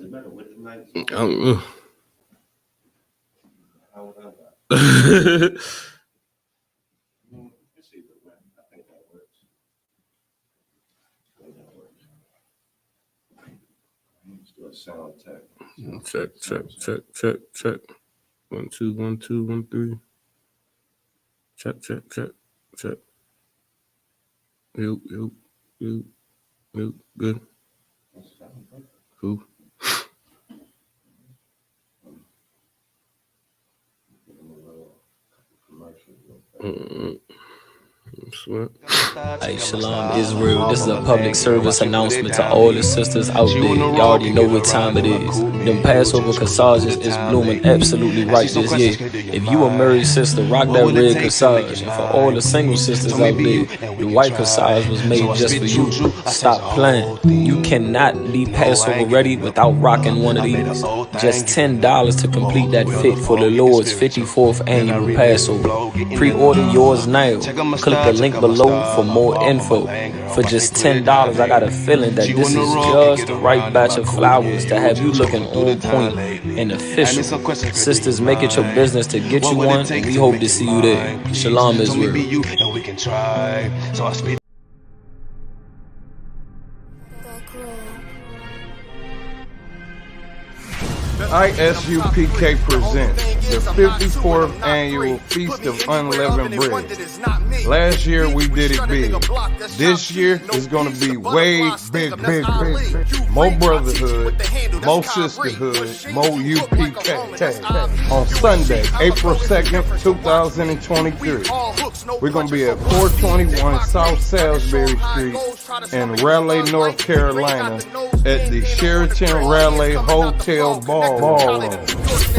it better with the night? I don't know. How would I got? Let's see the way. I think that works. Let's do a sound tech. Check. 1 2 1 2 1 3. Check. You. Good. Cool. Hey, Shalom Israel. This is a public service announcement to all the sisters out there. Y'all already know what time it is. Them Passover corsages is blooming absolutely right this year. If you a married sister, rock that red corsage. And for all the single sisters out there, the white corsage was made just for you. Stop playing. You cannot be Passover ready without rocking one of these. Just $10 to complete that fit for the Lord's 54th annual Passover. Pre-order yours now. Click the link below for more info. For just $10, I got a feeling that this is just the right batch of flowers to have you looking on point and official. Sisters, make it your business to get you one, and we hope to see you there. Shalom Israel. ISUPK presents the 54th annual Feast of Unleavened Bread. Last year we did it big. This year is going to be way big. More brotherhood, more sisterhood, more UPK. On Sunday, April 2nd, 2023, we're going to be at 421 South Salisbury Street in Raleigh, North Carolina at the Sheraton Raleigh Hotel Ballroom.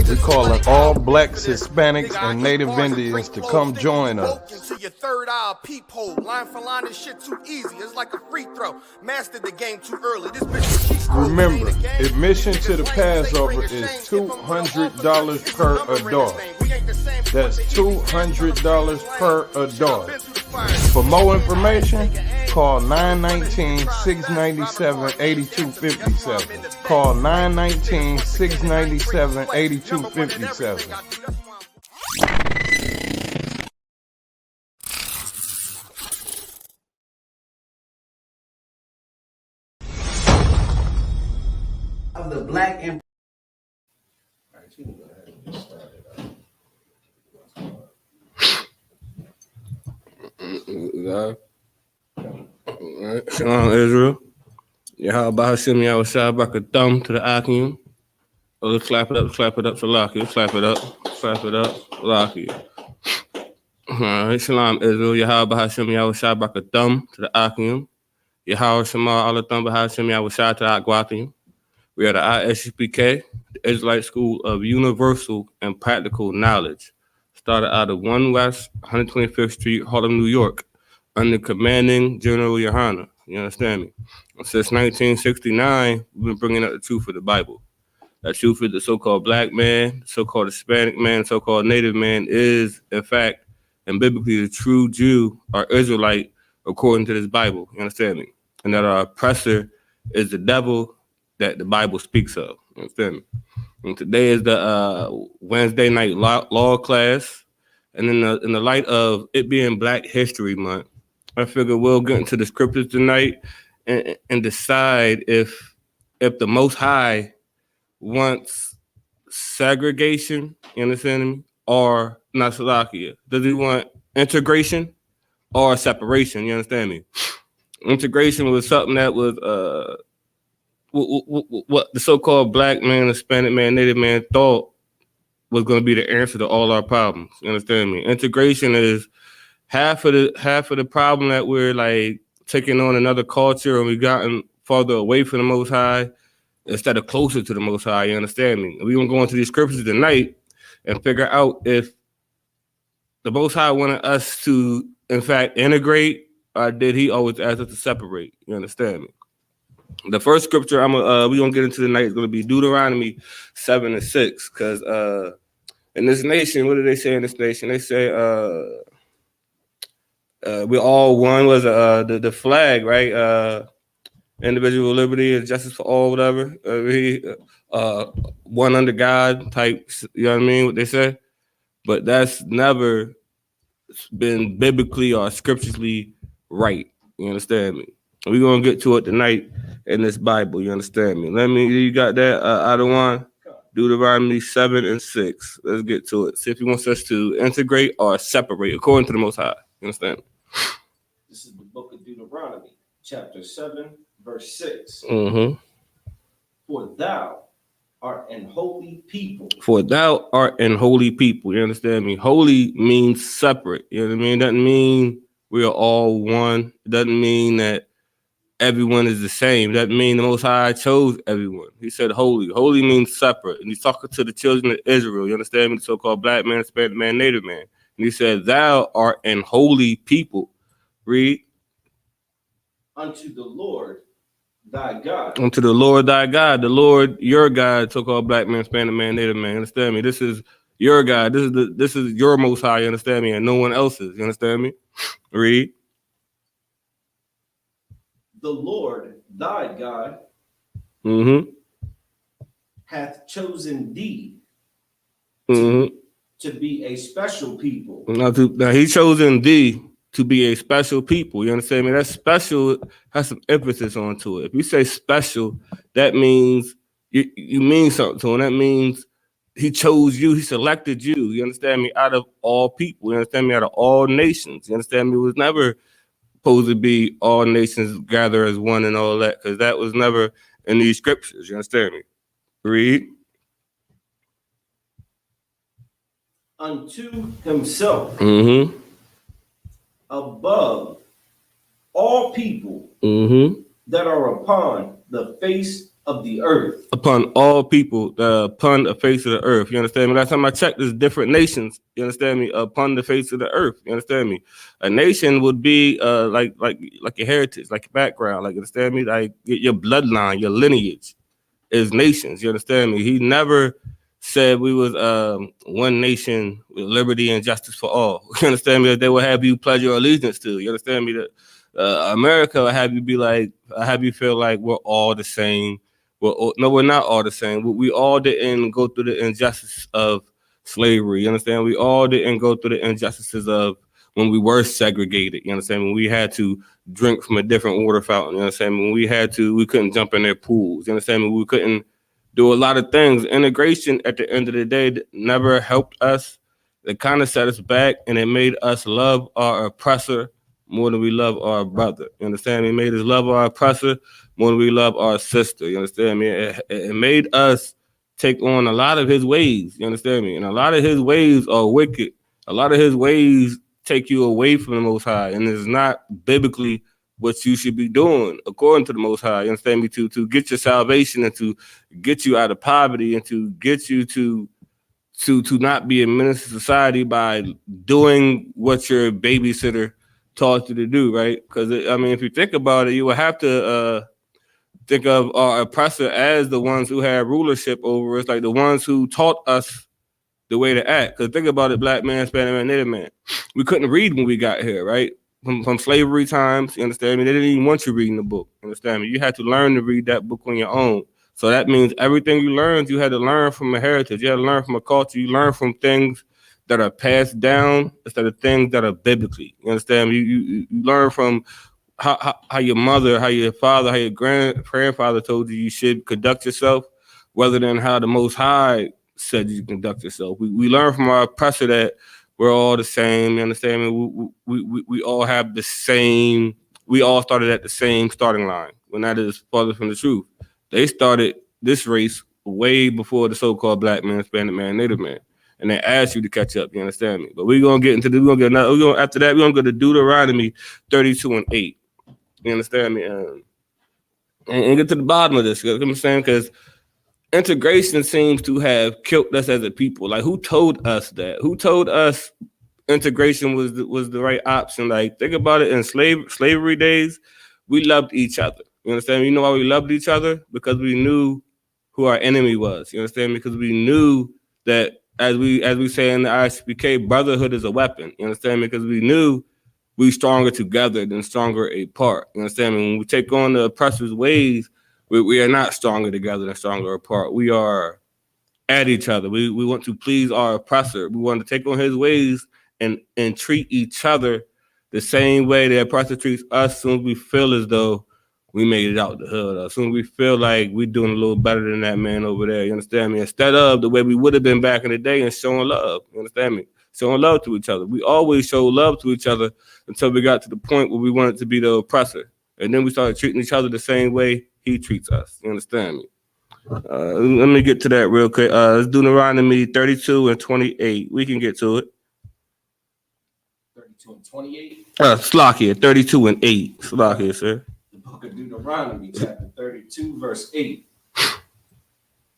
We're calling all blacks, Hispanics, and Native Indians to come join us. Your third eye peephole, line for line, this shit too easy. It's like a free throw. Mastered the game too early. This bitch. Remember, admission to the Passover is $200 per adult. That's $200 per adult. For more information, call 919-697-8257. Call 919-697-8257. Of the black and Shalom Israel. Yahweh Hashem Yahweh Shai back a thumb to the Akim. Oh, let's clap it up, Salaki. Clap it up, Salaki. Alright, Shalom Israel. Yahweh Hashem Yahweh Shai back a thumb to the Akim. Yahweh Shema Allah Thumb Hashem Yahweh Shai to the Akwatim. We are the ISUPK, the Israelite School of Universal and Practical Knowledge. Started out of 1 West 125th Street, Harlem, New York, under commanding General Yohana. You understand me? Since 1969, we've been bringing up the truth of the Bible. That truth is the so-called black man, the so-called Hispanic man, so-called Native man is, in fact, and biblically the true Jew or Israelite according to this Bible. You understand me? And that our oppressor is the devil that the Bible speaks of. You understand me? And today is the Wednesday night law class. And in the light of it being Black History Month, I figure we'll get into the scriptures tonight and decide if the Most High wants segregation, you understand me, or not Salakia. Does he want integration or separation? You understand me? Integration was something that was what the so-called black man, Hispanic man, Native man thought was going to be the answer to all our problems. You understand me? Integration is half of the problem that we're like taking on another culture and we've gotten farther away from the Most High instead of closer to the Most High. You understand me? We're going to go into these scriptures tonight and figure out if the Most High wanted us to, in fact, integrate, or did he always ask us to separate? You understand me? The first scripture we're gonna get into tonight is gonna be Deuteronomy 7:6. Because in this nation, what do they say in this nation? They say we're all one. Was the flag, right? Individual liberty and justice for all, whatever. one under God type, you know what I mean, what they say? But that's never been biblically or scripturally right. You understand me? We're gonna get to it tonight in this Bible, you understand me? You got that out of one? Deuteronomy 7 and 6. Let's get to it. See if he wants us to integrate or separate according to the Most High. You understand? This is the book of Deuteronomy, chapter 7, verse 6. Mm-hmm. For thou art an holy people. For thou art an holy people. You understand me? Holy means separate. You know what I mean? It doesn't mean we are all one. It doesn't mean that everyone is the same. That means the Most High chose everyone. He said holy. Holy means separate. And he's talking to the children of Israel. You understand me? The so-called black man, Hispanic man, Native man. And he said, thou art an holy people. Read. Unto the Lord thy God. Unto the Lord thy God. The Lord, your God, so-called black man, Hispanic man, Native man. You understand me? This is your God. This is your Most High. You understand me? And no one else's. You understand me? Read. The Lord thy God hath chosen thee to be a special people. Now he chosen thee to be a special people. You understand me? That special has some emphasis onto it. If you say special, that means you mean something to him. That means he chose you, he selected you. You understand me? Out of all people. You understand me? Out of all nations. You understand me? It was never supposed to be all nations gather as one and all that, because that was never in these scriptures. You understand me? Read. Unto himself above all people that are upon the face of the earth. Upon all people, upon the face of the earth. You understand me? Last time I checked, there's different nations. You understand me? Upon the face of the earth. You understand me? A nation would be like your heritage, like your background. Like, you understand me? Like your bloodline, your lineage is nations. You understand me? He never said we was one nation with liberty and justice for all. You understand me? That they will have you pledge your allegiance to. You understand me? That America will have you be like, have you feel like we're all the same. No, we're not all the same. We all didn't go through the injustice of slavery. You understand? We all didn't go through the injustices of when we were segregated. You understand? When we had to drink from a different water fountain. You understand? When we couldn't jump in their pools. You understand? We couldn't do a lot of things. Integration, at the end of the day, never helped us. It kind of set us back, and it made us love our oppressor more than we love our brother. You understand me? It made us love our oppressor more than we love our sister. You understand me? It made us take on a lot of his ways. You understand me? And a lot of his ways are wicked. A lot of his ways take you away from the Most High, and it's not biblically what you should be doing according to the Most High. You understand me? To get your salvation and to get you out of poverty and to get you to not be a menace to society by doing what your babysitter taught you to do, right? Because if you think about it, you would have to think of our oppressor as the ones who had rulership over us, like the ones who taught us the way to act. Because think about it, black man, Hispanic man, Native man. We couldn't read when we got here, right? From slavery times, you understand me? They didn't even want you reading the book, you understand me? You had to learn to read that book on your own. So that means everything you learned, you had to learn from a heritage. You had to learn from a culture. You learn from things that are passed down instead of things that are biblically. You understand me? You learn from how your mother, how your father, how your grandfather told you should conduct yourself, rather than how the Most High said you conduct yourself. We learn from our oppressor that we're all the same. You understand me? We all have the same. We all started at the same starting line. When that is farther from the truth. They started this race way before the so-called black man, Hispanic man, Native man, and they asked you to catch up. You understand me? But we're gonna get into after that we're gonna go to Deuteronomy 32:8. You understand me? And get to the bottom of this. You know what I'm saying? Because integration seems to have killed us as a people. Like, who told us that? Who told us integration was the right option? Like, think about it. In slavery days, we loved each other. You understand? You know why we loved each other? Because we knew who our enemy was. You understand? Because we knew that, as we say in the ISUPK, brotherhood is a weapon. You understand? Because we knew we stronger together than stronger apart. You understand? When we take on the oppressor's ways, We are not stronger together than stronger apart. We are at each other. We want to please our oppressor. We want to take on his ways and treat each other the same way the oppressor treats us. As soon as we feel as though we made it out the hood, as soon as we feel like we're doing a little better than that man over there. You understand me? Instead of the way we would have been back in the day and showing love. You understand me? Showing love to each other. We always show love to each other until we got to the point where we wanted to be the oppressor. And then we started treating each other the same way he treats us. You understand me? Let me get to that real quick. Let's do Deuteronomy 32 and 28. We can get to it. 32 and 28. Slakia, 32 and 8. Slakia, sir. The book of Deuteronomy, chapter 32, verse 8.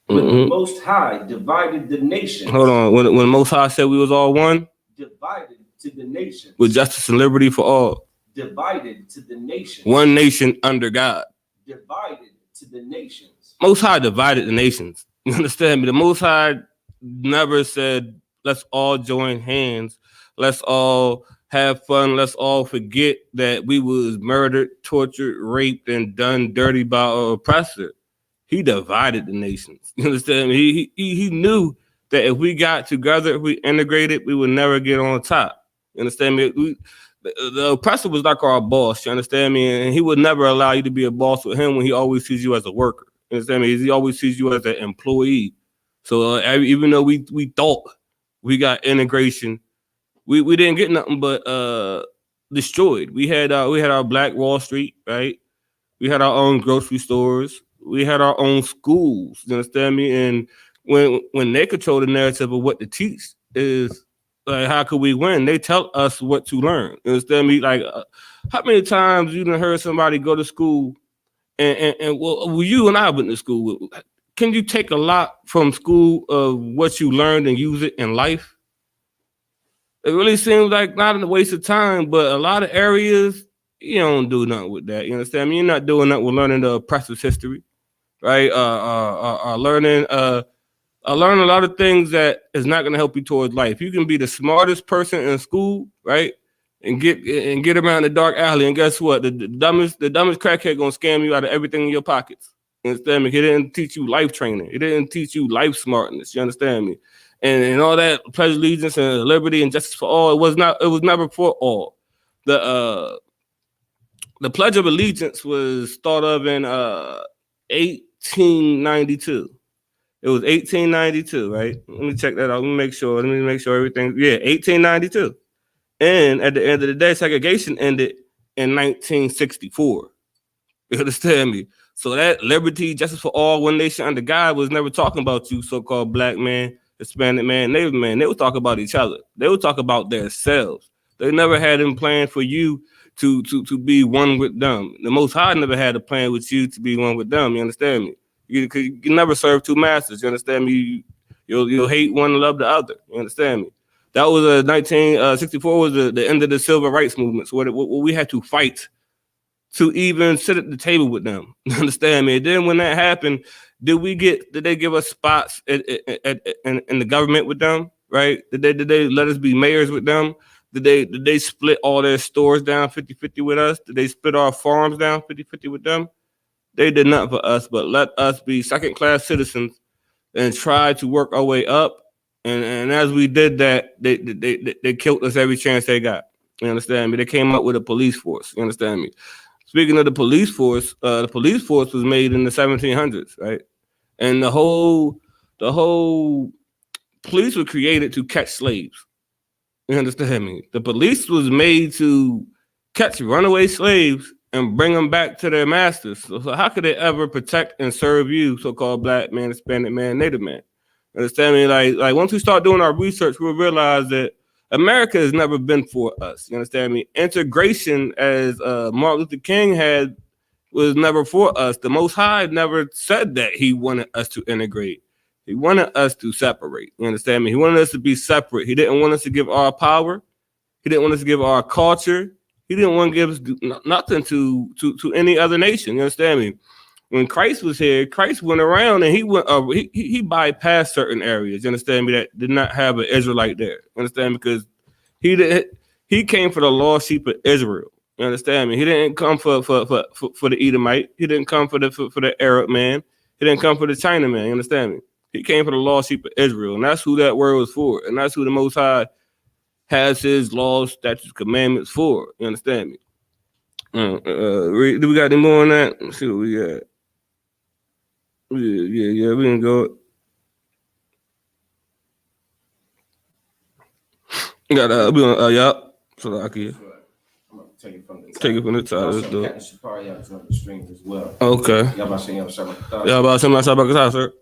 When the Most High divided the nations. Hold on. When the Most High said we was all one? Divided to the nations. With justice and liberty for all. Divided to the nations. One nation under God. Divided to the nations. Most High divided the nations. You understand me? The Most High never said, let's all join hands. Let's all have fun. Let's all forget that we was murdered, tortured, raped, and done dirty by our oppressor. He divided the nations. You understand me? He knew that if we got together, if we integrated, we would never get on top. You understand me? The oppressor was like our boss. You understand me? And he would never allow you to be a boss with him when he always sees you as a worker. You understand me? He always sees you as an employee. So even though we thought we got integration, we didn't get nothing but destroyed. We had our Black Wall Street, right? We had our own grocery stores. We had our own schools. You understand me? And when they control the narrative of what to teach is like, how could we win? They tell us what to learn. You understand me? Like, how many times you done heard somebody go to school and well, you and I went to school. Can you take a lot from school of what you learned and use it in life? It really seems like not a waste of time, but a lot of areas, you don't do nothing with that. You understand me? You're not doing nothing with learning the oppressor's history, right? Learning I learned a lot of things that is not going to help you towards life. You can be the smartest person in school, right? And get around the dark alley, and guess what? The dumbest crackhead gonna scam you out of everything in your pockets. You understand me? He didn't teach you life training. He didn't teach you life smartness. You understand me? And all that pledge allegiance and liberty and justice for all. It was never for all. The Pledge of Allegiance was thought of in 1892. It was 1892, right? Let me check that out. Let me make sure everything. Yeah, 1892. And at the end of the day, segregation ended in 1964. You understand me? So that liberty, justice for all, one nation under God was never talking about you, so-called black man, Hispanic man, Native man. They would talk about each other. They would talk about themselves. They never had them plan for you to be one with them. The Most High never had a plan with you to be one with them. You understand me? You never serve two masters. You understand me? You'll hate one and love the other. You understand me? That was 1964 was the end of the civil rights movement. So what we had to fight to even sit at the table with them. You understand me? And then when that happened, did they give us spots in the government with them? Right? Did they let us be mayors with them? Did they split all their stores down 50-50 with us? Did they split our farms down 50-50 with them? They did nothing for us, but let us be second-class citizens and try to work our way up. And as we did that, they killed us every chance they got. You understand me? They came up with a police force. You understand me? Speaking of the police force was made in the 1700s, right? And the whole police were created to catch slaves. You understand me? The police was made to catch runaway slaves and bring them back to their masters. So how could they ever protect and serve you, so-called black man, Hispanic man, Native man? Understand me? Like once we start doing our research, we'll realize that America has never been for us. You understand me? Integration, as Martin Luther King had, was never for us. The Most High never said that he wanted us to integrate. He wanted us to separate. You understand me? He wanted us to be separate. He didn't want us to give our power. He didn't want us to give our culture. He didn't want to give us nothing to any other nation. You understand me? When Christ was here, Christ went around and he bypassed certain areas. You understand me? That did not have an Israelite there. You understand? Because he came for the lost sheep of Israel. You understand me? He didn't come for the Edomite. He didn't come for the Arab man. He didn't come for the Chinaman. You understand me? He came for the lost sheep of Israel, and that's who that word was for, and that's who the Most High has his laws, statutes, commandments for. You understand me? Do we got any more on that? Let's see what we got. Yeah, we can go. We got we on yup. So I can I'm gonna take it from the top. take it from the top. Let's do it. Captain Shapari out joined the stream as well. Okay. Y'all about to say y'all sorry about Y'all about to say my side back to sir.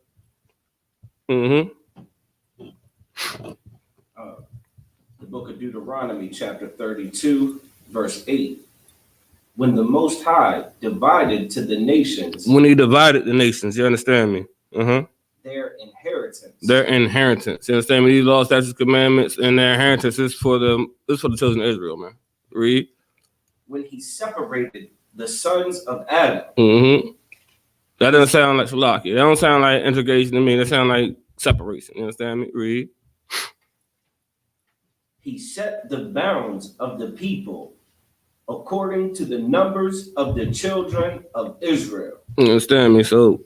The book of Deuteronomy, chapter 32, verse 8. When the Most High divided to the nations When he divided the nations, you understand me? their inheritance. Their inheritance. You understand me? These laws, statutes, commandments, and their inheritance is for the children of Israel, man. Read. When he separated the sons of Adam. That doesn't sound like Salaki. That don't sound like integration to me. That sound like separation. You understand me? Read. He set the bounds of the people according to the numbers of the children of Israel. You understand me? So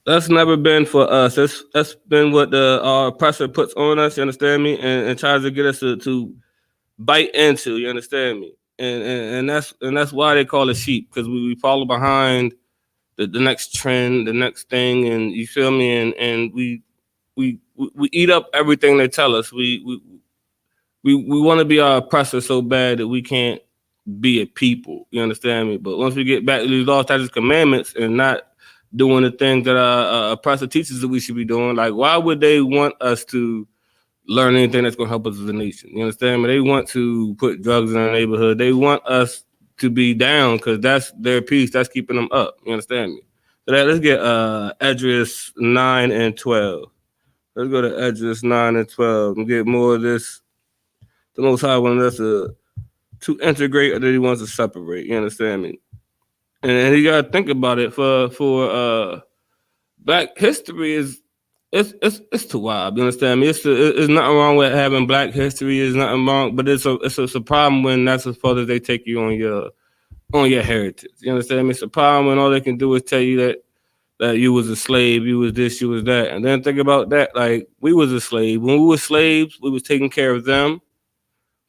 that's never been for us. That's been what our oppressor puts on us. You understand me? And tries to get us to bite into. You understand me? And that's why they call it sheep, because we follow behind the next trend, the next thing, and you feel me? And we eat up everything they tell us. We want to be our oppressor so bad that we can't be a people. You understand me? But once we get back to these laws, statutes, commandments, and not doing the things that our oppressor teaches that we should be doing, like, why would they want us to learn anything that's going to help us as a nation? You understand me? They want to put drugs in our neighborhood. They want us to be down because that's their peace. That's keeping them up. You understand me? So let's get Esdras 9 and 12. Let's go to Esdras 9 and 12 and get more of this. The Most High wanted us to integrate, or that he wants to separate. You understand me? And you gotta think about it. For Black history is it's too wild. You understand me? It's nothing wrong with having Black history. There's nothing wrong, but it's a problem when that's as far as they take you on your heritage. You understand me? It's a problem when all they can do is tell you that you was a slave, you was this, you was that, and then think about that. Like, we was a slave. When we were slaves, we was taking care of them.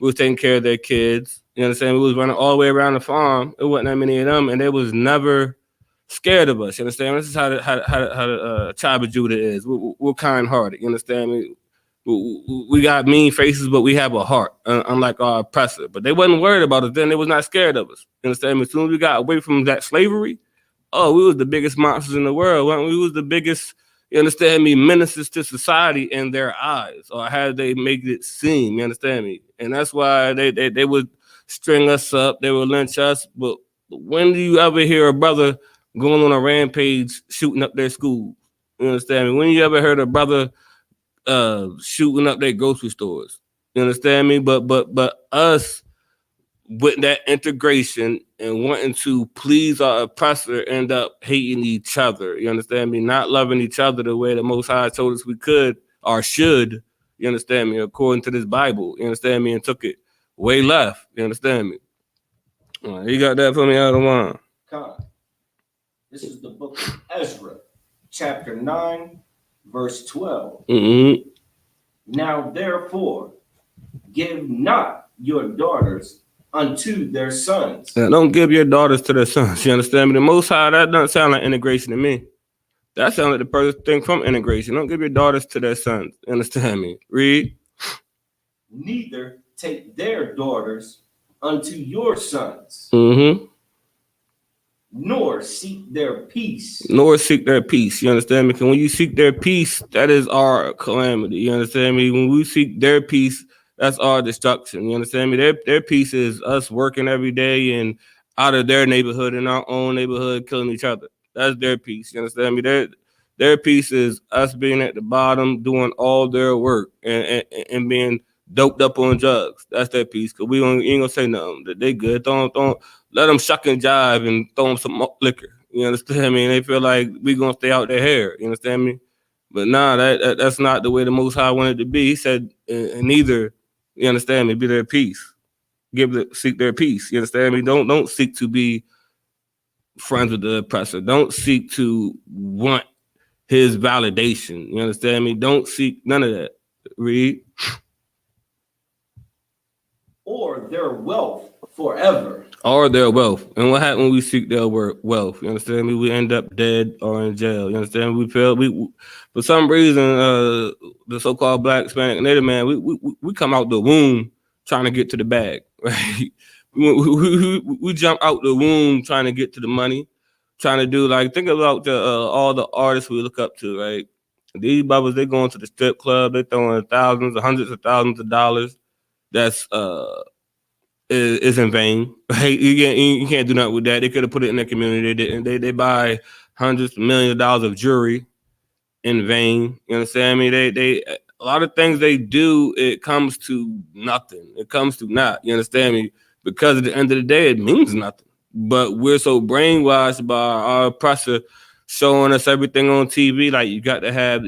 We was taking care of their kids. You understand? We was running all the way around the farm. It wasn't that many of them, and they was never scared of us. You understand? This is how the tribe of Judah is. We're kind-hearted. You understand me? We got mean faces, but we have a heart, unlike our oppressor. But they wasn't worried about us then. They was not scared of us. You understand me? As soon as we got away from that slavery, we was the biggest monsters in the world. We was the biggest, you understand me, menaces to society in their eyes, or how they make it seem. You understand me? And that's why they would string us up. They would lynch us. But when do you ever hear a brother going on a rampage shooting up their school? You understand me? When you ever heard a brother shooting up their grocery stores? You understand me? But us, with that integration and wanting to please our oppressor, end up hating each other. You understand me? Not loving each other the way the Most High told us we could or should. You understand me? According to this Bible. You understand me? And took it way left. You understand me? You got that for me out of one. God. This is the book of Ezra, chapter 9, verse 12. Now therefore, give not your daughters unto their sons. Now, don't give your daughters to their sons. You understand me? The Most High, that doesn't sound like integration to me. That sounds like the first thing from integration. Don't give your daughters to their sons. You understand me? Read. Neither take their daughters unto your sons. Nor seek their peace. Nor seek their peace. You understand me? Because when you seek their peace, that is our calamity. You understand me? When we seek their peace, that's our destruction. You understand me? Their peace is us working every day and out of their neighborhood, in our own neighborhood, killing each other. That's their peace. You understand me? Their peace is us being at the bottom, doing all their work and being doped up on drugs. That's their peace. Because we ain't gonna say nothing. They good. Don't let them shuck and jive and throw them some liquor. You understand me? And they feel like we gonna stay out their hair. You understand me? But nah, that's not the way the Most High wanted it to be. He said, neither, you understand me, be their peace. seek their peace. You understand me? Don't seek to be friends with the oppressor. Don't seek to want his validation. You understand me? Don't seek none of that. Read. Or their wealth forever. Or their wealth. And what happens when we seek their wealth? You understand me? We end up dead or in jail. You understand me? We for some reason, the so-called Black, Hispanic, Native man, we come out the womb trying to get to the bag, right? We jump out the womb trying to get to the money, trying to do like, think about all the artists we look up to, right? These brothers, they going to the strip club, they throwing thousands or hundreds of thousands of dollars. That's is in vain, right? You can't do nothing with that. They could have put it in their community. They didn't. They buy hundreds of millions of dollars of jewelry in vain. You understand me? They a lot of things they do, it comes to nothing. It comes to naught. You understand me? Because at the end of the day, it means nothing. But we're so brainwashed by our oppressor showing us everything on TV. Like you got to have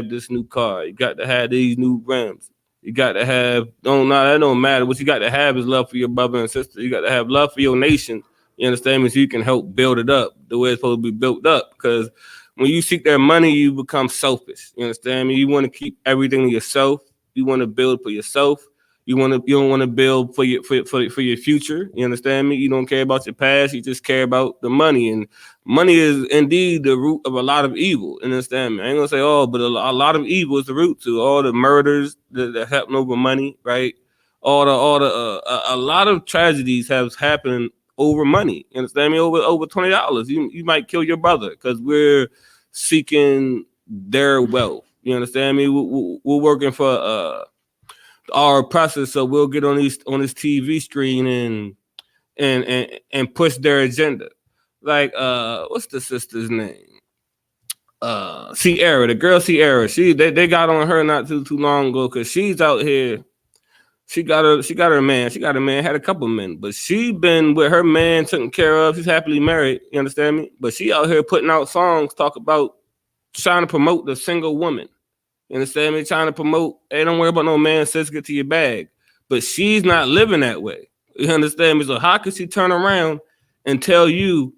this new car. You got to have these new rims. You got to have, that don't matter. What you got to have is love for your brother and sister. You got to have love for your nation. You understand me? So you can help build it up the way it's supposed to be built up. Because when you seek their money, you become selfish. You understand me? You want to keep everything to yourself. You want to build for yourself. You don't want to build for your future. You understand me? You don't care about your past. You just care about the money. And money is indeed the root of a lot of evil. You understand me? I ain't gonna say all, but a lot of evil is the root to all the murders that happen over money, right? A lot of tragedies have happened over money. You understand me? Over $20. You might kill your brother because we're seeking their wealth. You understand me? We're working for our oppressors, so we'll get on this TV screen and push their agenda. Like what's the sister's name? Sierra, the girl Sierra. They got on her not too long ago because she's out here. She got her man. She got a man, had a couple men, but she been with her man taken care of. She's happily married. You understand me? But she out here putting out songs talk about trying to promote the single woman. You understand me? Trying to promote, hey, don't worry about no man, sis, get to your bag. But she's not living that way. You understand me? So how could she turn around and tell you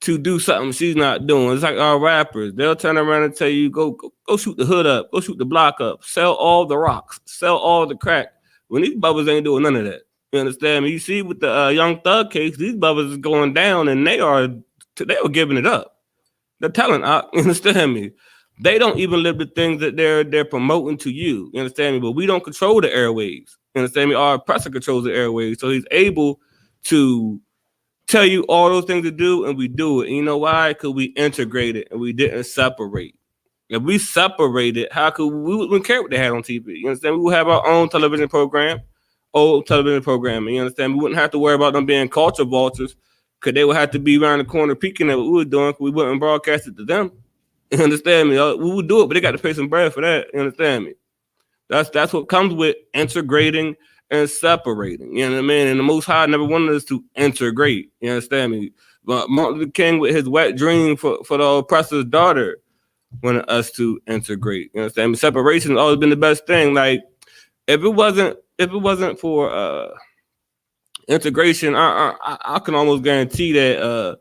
to do something she's not doing? It's like our rappers. They'll turn around and tell you, go shoot the hood up, go shoot the block up, sell all the rocks, sell all the crack. When these brothers ain't doing none of that. You understand me? You see with the Young Thug case, these brothers is going down and they were giving it up. They're telling, you understand me? They don't even live the things that they're promoting to you. You understand me? But we don't control the airwaves. You understand me? Our oppressor controls the airwaves. So he's able to tell you all those things to do, and we do it. And you know why? Because we integrated and we didn't separate. If we separated, how could we wouldn't care what they had on TV? You understand? We would have our own television program, old television programming. You understand? We wouldn't have to worry about them being culture vultures, because they would have to be around the corner peeking at what we were doing. We wouldn't broadcast it to them. You understand me? We would do it, but they got to pay some bread for that. You understand me? That's what comes with integrating and separating. You know what I mean? And the Most High never wanted us to integrate. You understand me? But Martin Luther King, with his wet dream for the oppressor's daughter, wanted us to integrate. You understand me? Separation has always been the best thing. Like if it wasn't for integration, I can almost guarantee that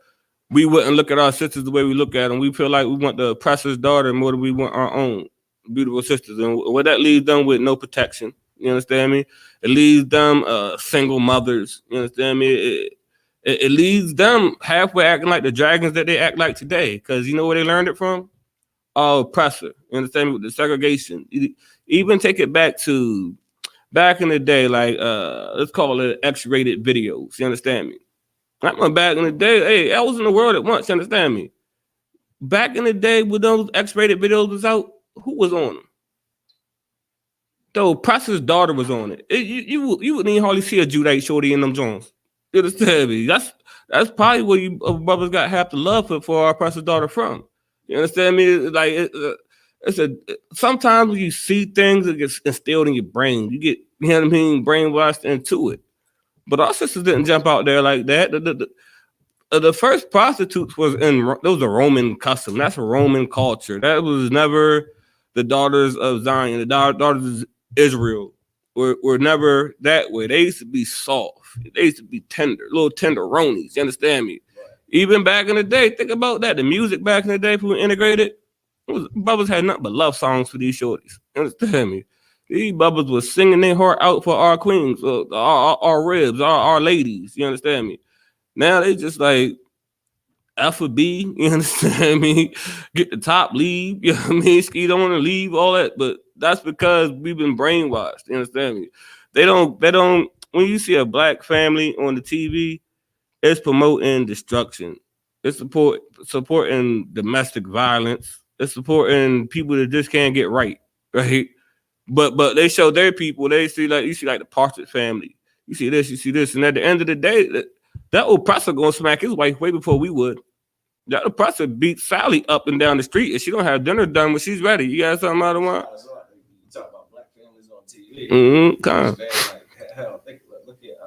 we wouldn't look at our sisters the way we look at them. We feel like we want the oppressor's daughter more than we want our own beautiful sisters. And what that leaves them with, no protection. You understand me? It leaves them single mothers. You understand me? It leaves them halfway acting like the dragons that they act like today. Because you know where they learned it from? Our oppressor. You understand me? With the segregation. Even take it back in the day, like let's call it X-rated videos. You understand me? I went back in the day. Hey, I was in the world at once. You understand me? Back in the day when those X-rated videos was out, who was on them? The oppressor's daughter was on it. You wouldn't even hardly see a Judite shorty in them Jones. You understand me? That's probably where you brothers got half the love for our oppressor's daughter from. You understand me? Like sometimes when you see things, it gets instilled in your brain. You get, you know what I mean, brainwashed into it. But our sisters didn't jump out there like that. The first prostitutes was a Roman custom. That's a Roman culture. That was never the daughters of Zion, the daughters of Israel. were never that way. They used to be soft. They used to be tender, little tenderonies. You understand me? Even back in the day, think about that. The music back in the day, people integrated. Brothers had nothing but love songs for these shorties. You understand me? These brothers was singing their heart out for our queens, our ribs, our ladies. You understand me? Now they just like Alpha B, you understand me? Get the top, leave, you know what I mean? Skeet on and leave, all that. But that's because we've been brainwashed, you understand me? They don't, when you see a black family on the TV, it's promoting destruction. It's supporting domestic violence. It's supporting people that just can't get right, right? But they show their people, you see like the Partridge Family. You see this, and at the end of the day, that oppressor gonna smack his wife way before we would. That oppressor beat Sally up and down the street, and she don't have dinner done when she's ready. You got something out of one? You talk about black families on TV. Mm-hmm. Hell, look at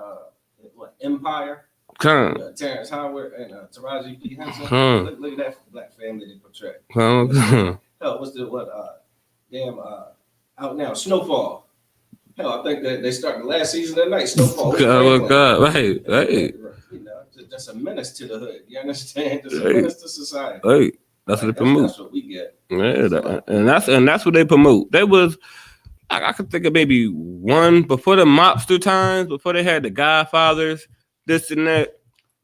Empire. Terrence Howard and Taraji P. Henson. Look at that black family they portray. Hell, out now, Snowfall. Hell, I think that they started the last season of night. Snowfall. God, right. You know, just a menace to the hood. You understand? Just a menace to society. Hey, that's what they promote. That's what we get. Yeah, and that's what they promote. That was, I could think of maybe one before the mobster times, before they had the Godfathers, this and that.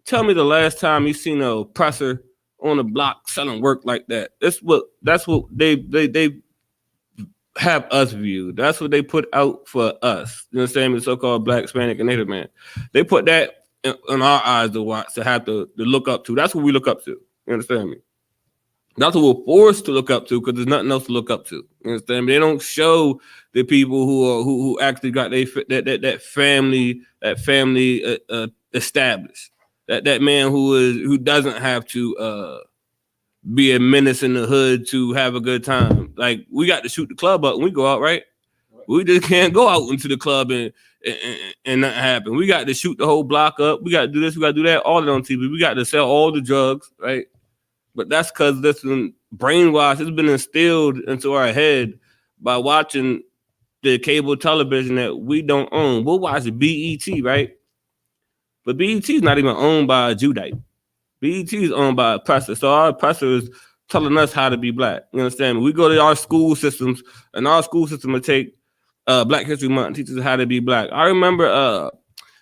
Tell me the last time you seen an oppressor on the block selling work like that. That's what they have us viewed. That's what they put out for us. You know what I'm saying? The so-called Black, Hispanic, and Native man. They put that in our eyes to watch, to have to look up to. That's what we look up to. You understand me? That's what we're forced to look up to because there's nothing else to look up to. You understand me? They don't show the people who actually got that family established. That man who doesn't have to be a menace in the hood to have a good time. Like, we got to shoot the club up when we go out, right? We just can't go out into the club and nothing happen. We got to shoot the whole block up. We got to do this. We got to do that. All that on TV. We got to sell all the drugs, right? But that's because this brainwash has been instilled into our head by watching the cable television that we don't own. We'll watch BET, right? But BET is not even owned by a Judite. BET is owned by oppressors. So our oppressor is telling us how to be black. You understand me? We go to our school systems, and our school system will take Black History Month and teach us how to be black. I remember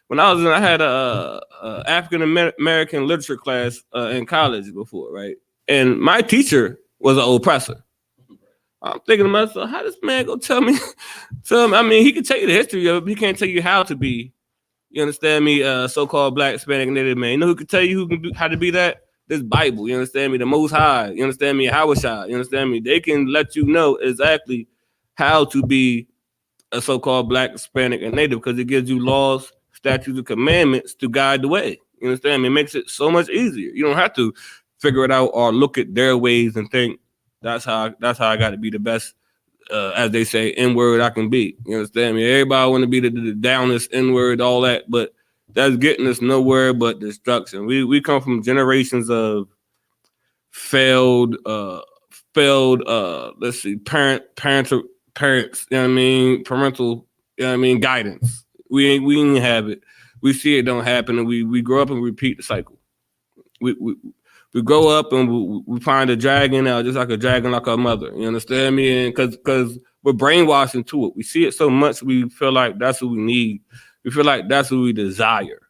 when I had a African American literature class in college before, right? And my teacher was an oppressor. I'm thinking to myself, how this man go tell me? I mean, he can tell you the history of it, but he can't tell you how to be. You understand me? So-called Black, Hispanic, Native man. You know who can tell you how to be that? This Bible. You understand me? The Most High. You understand me? Hawashai. You understand me? They can let you know exactly how to be a so-called Black, Hispanic, and Native because it gives you laws, statutes, and commandments to guide the way. You understand me? It makes it so much easier. You don't have to figure it out or look at their ways and think that's how I got to be the best. As they say, N-word I can be. You understand me? Everybody want to be the downest N-word, all that, but that's getting us nowhere but destruction. We come from generations of failed let's see, parents, you know what I mean, parental, you know what I mean, guidance. We ain't have it. We see it don't happen, and we grow up and repeat the cycle. We grow up and we find a dragon out just like a dragon, like our mother. You understand me? And because we're brainwashed into it. We see it so much, we feel like that's what we need. We feel like that's what we desire.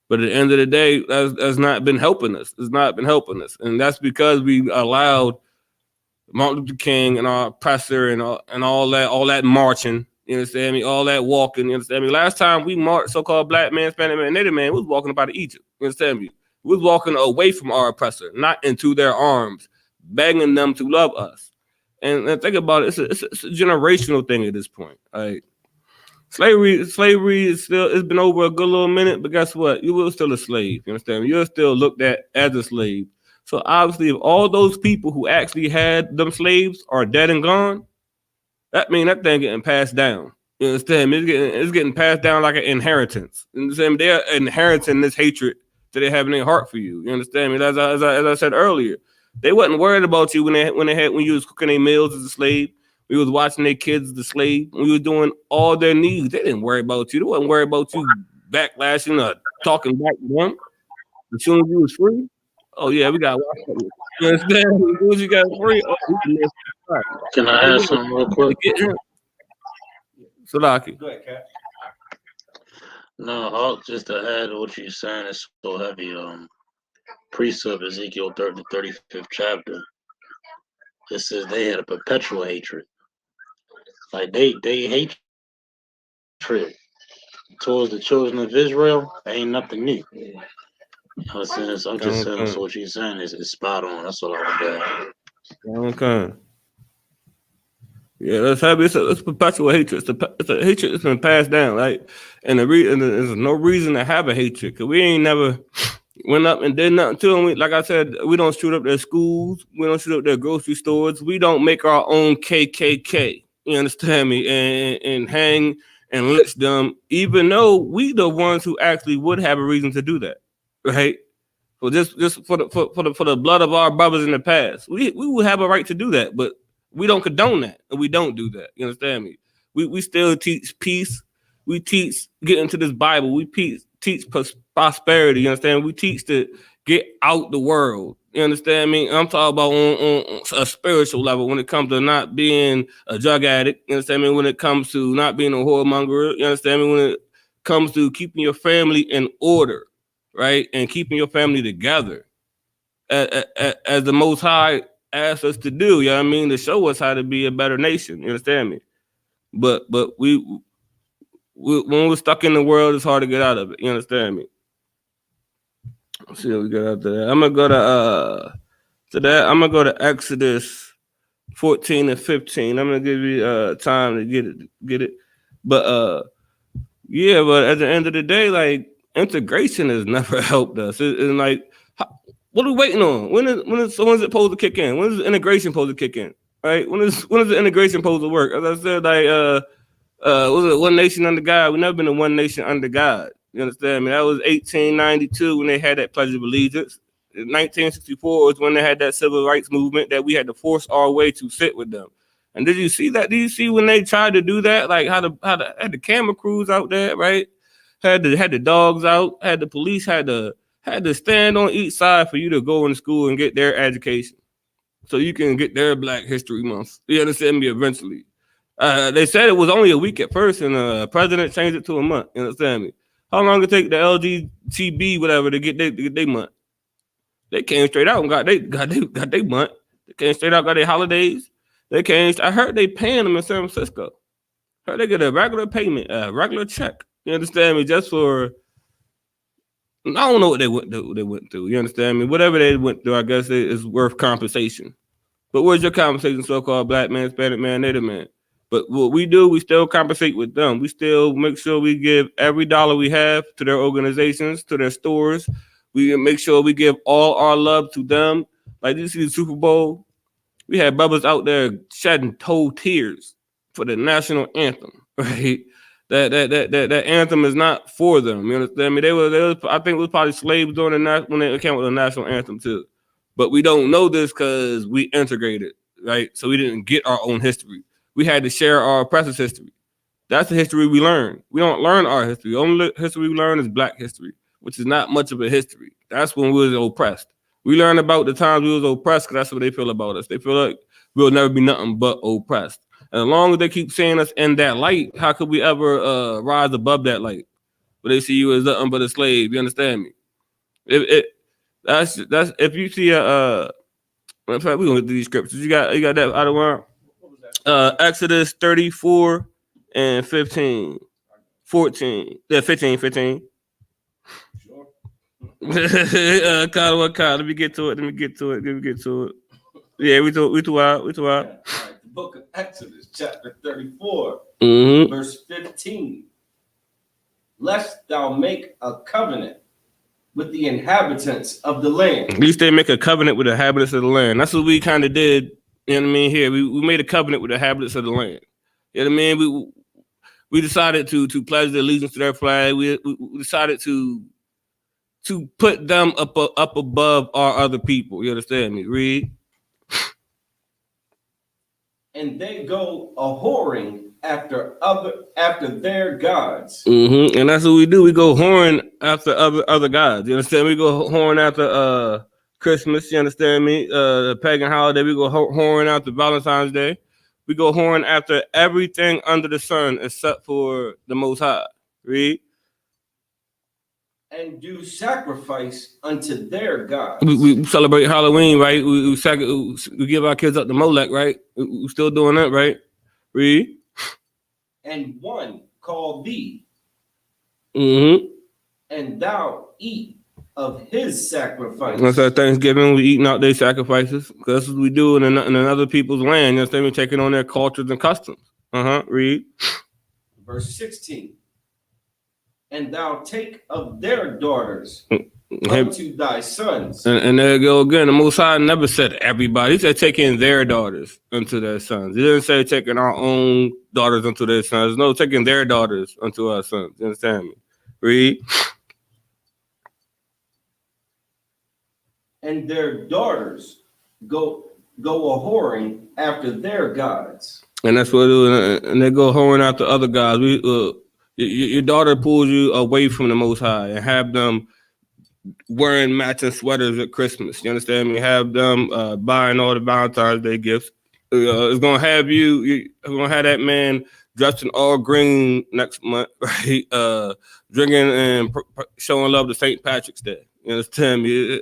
But at the end of the day, that's not been helping us. It's not been helping us. And that's because we allowed Martin Luther King and our oppressor and all that marching. You understand me? All that walking. You understand me? Last time we marched, so-called Black man, Hispanic man, Native man, we was walking up out of Egypt. You understand me? We was walking away from our oppressor, not into their arms, begging them to love us. And think about it, it's a generational thing at this point. Like, slavery is still, it's been over a good little minute, but guess what? You were still a slave. You understand me? You're still looked at as a slave. So obviously, if all those people who actually had them slaves are dead and gone, that means that thing getting passed down. You understand me? It's getting passed down like an inheritance. You understand me? They're inheriting this hatred that they have in their heart for you. You understand me? As I said earlier, they wasn't worried about you when you was cooking their meals as a slave. We was watching their kids, the slave. We were doing all their needs. They didn't worry about you. They wasn't worried about you backlashing or talking back to them. As soon as you was free, oh yeah, we got to watch that. You understand? As soon as you got free, oh, we can live. Can I add something real quick? Salaki. Go ahead, Cap. No, just to add what you're saying is so heavy. Precept Ezekiel 35th chapter. It says they had a perpetual hatred. Like they hatred towards the children of Israel ain't nothing new. You know what I'm saying? So I'm just saying, so what you're saying is spot on. That's all I want to add. Okay. Yeah, that's heavy. It's perpetual hatred. It's a hatred that's been passed down, right? And there's no reason to have a hatred because we ain't never went up and did nothing to them. Like I said, we don't shoot up their schools. We don't shoot up their grocery stores. We don't make our own KKK. You understand me? And hang and lynch them, even though we the ones who actually would have a reason to do that, right? So just for the blood of our brothers in the past, we would have a right to do that, but we don't condone that, and we don't do that. You understand me? We still teach peace. We teach getting to this Bible. We teach prosperity. You understand? We teach to get out the world. You understand me? I'm talking about on a spiritual level when it comes to not being a drug addict. You understand me? When it comes to not being a whoremonger. You understand me? When it comes to keeping your family in order, right? And keeping your family together as the Most High asked us to do, you know what I mean? To show us how to be a better nation. You understand me? But we when we're stuck in the world, it's hard to get out of it. You understand me? Let's see what we got out there. I'm gonna go to Exodus 14 and 15. I'm gonna give you time to get it. But yeah, but at the end of the day, like integration has never helped us. It's like, what are we waiting on? When is it supposed to kick in? When is the integration supposed to kick in? Right? When is the integration supposed to work? As I said, like was it one nation under God? We've never been a one nation under God. You understand me? That was 1892 when they had that Pledge of Allegiance. 1964 was when they had that civil rights movement that we had to force our way to sit with them. And did you see that? Did you see when they tried to do that? Like how had the camera crews out there, right? Had the dogs out, had the police had to stand on each side for you to go in school and get their education. So you can get their Black History Month. You understand me? Eventually. They said it was only a week at first, and the president changed it to a month. You understand me? How long it take the LGTB whatever to get their month? They came straight out and got their month. They came straight out, got their holidays. They came. I heard they paying them in San Francisco. I heard they get a regular payment, a regular check. You understand me? Just for I don't know what they went through. You understand me? Whatever they went through, I guess it is worth compensation. But where's your compensation, so-called Black man, Hispanic man, Native man? But what we do, we still compensate with them. We still make sure we give every dollar we have to their organizations, to their stores. We make sure we give all our love to them. Like you see the Super Bowl, we had brothers out there shedding tears for the national anthem, right? That anthem is not for them. You understand me? They were I think it was probably slaves during when they came with the national anthem too. But we don't know this because we integrated, right? So we didn't get our own history. We had to share our oppressors' history. That's the history we learn. We don't learn our history. The only history we learn is Black history, which is not much of a history. That's when we was oppressed. We learn about the times we was oppressed because that's what they feel about us. They feel like we'll never be nothing but oppressed. And as long as they keep seeing us in that light, how could we ever rise above that light? But they see you as nothing but a slave. You understand me? That's if you see in fact, we're gonna get to these scriptures. You got that out of one? Exodus 34 and 15. 14. Yeah, 15. Sure. Let me get to it. Yeah, we too out. All right, the book of Exodus, chapter 34, verse 15. Lest thou make a covenant with the inhabitants of the land. At least they make a covenant with the inhabitants of the land. That's what we kind of did. You know what I mean? Here, we made a covenant with the inhabitants of the land. You know what I mean? We decided to pledge the allegiance to their flag. We decided to put them up above our other people. You understand me? Read. and they go a whoring after their gods. And that's what we do. We go whoring after other gods. You understand? We go whoring after Christmas. You understand me? The pagan holiday. We go whoring after Valentine's Day. We go whoring after everything under the sun except for the Most High. Read. And do sacrifice unto their gods. We celebrate Halloween, right? We give our kids up to Molech, right? We still doing that, right? Read. And one call thee, and thou eat of his sacrifice. That's our Thanksgiving. We eating out their sacrifices because that's what we do in other people's land. You understand? We're taking on their cultures and customs. Read. Verse 16. And thou take of their daughters unto thy sons. And there you go again. The Most High never said everybody. He said taking their daughters unto their sons. He didn't say taking our own daughters unto their sons. No, taking their daughters unto our sons. You understand me? Read. And their daughters go a whoring after their gods. And that's what they do. And they go whoring after other gods. Your daughter pulls you away from the Most High and have them wearing matching sweaters at Christmas. You understand me? Have them buying all the Valentine's Day gifts. It's gonna have you're gonna have that man dressed in all green next month, right? Drinking and showing love to St. Patrick's Day. You understand me?